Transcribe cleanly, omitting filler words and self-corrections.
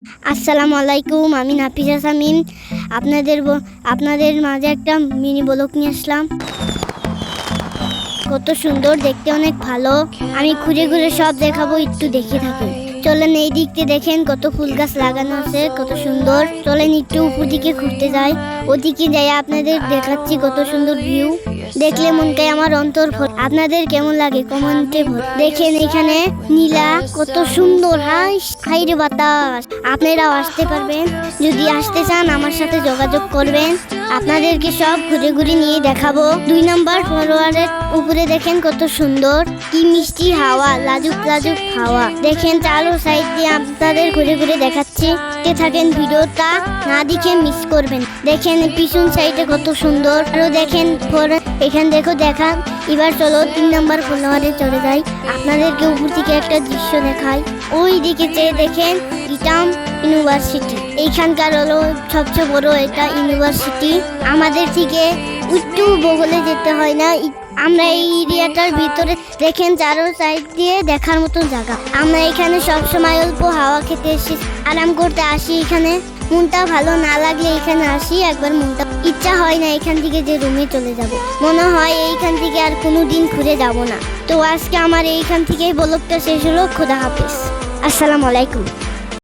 আসসালামু আলাইকুম, আমি নাফিসা সামিন। আপনাদের মাঝে একটা মিনি ব্লগ নিয়ে আসলাম। কত সুন্দর দেখতে, অনেক ভালো। আমি ঘুরে ঘুরে সব দেখাবো, একটু দেখে থাকুন। চলেন, এই দিকতে দেখেন কত ফুল গাছ লাগানো আছে, কত সুন্দর। চলেন একটু উপর দিকে ঘুরতে যাই। ওদিকে যাই আপনাদের দেখাচ্ছি কত সুন্দর ভিউ। দেখলে মনকে আমার অন্তর ভরে। আপনাদের কেমন লাগে কমেন্টে দেখেন এখানে নীলা কত সুন্দর। হাইরে বাতাস। আপনারাও আসতে পারবেন, যদি আসতে চান আমার সাথে যোগাযোগ করবেন। আপনাদেরকে সব ঘুরে ঘুরে নিয়ে দেখাবো। 2 নম্বর ফ্লোরের উপরে দেখেন কত সুন্দর, কি মিষ্টি হাওয়া, লাজুক লাজুক হাওয়া। দেখেন চারো সাইড দিয়ে আপনাদের ঘুরে ঘুরে দেখাচ্ছি। থাকেন, ভিডিওটা না দেখে মিস করবেন। দেখেন পিছন সাইডে কত সুন্দর। আরো দেখেন এখান দেখা। এবার চলো 3 নম্বর ফ্লোরে চলে যাই, আপনাদেরকে উপর থেকে একটা দৃশ্য দেখাই। ওই দিকে চেয়ে দেখেন ইটাম ইউনিভার্সিটি। এইখানকার হলো সবচেয়ে বড় এটা ইউনিভার্সিটি। আমাদের থেকে একটু বগলে যেতে হয় না। আমরা এই এরিয়াটার ভিতরে দেখেন চারো সাইড দিয়ে দেখার মতো জায়গা। আমরা এখানে সবসময় অল্প হাওয়া খেতে এসে আরাম করতে আসি। এখানে মনটা ভালো না লাগলে এখানে আসি একবার। মনটা ইচ্ছা হয় না এখান থেকে যে রুমে চলে যাব, মনে হয় এইখান থেকে আর কোনোদিন ঘুরে যাব না। তো আজকে আমার এইখান থেকেই ব্লগটা শেষ হলো। খোদা হাফেজ, আসসালামু আলাইকুম।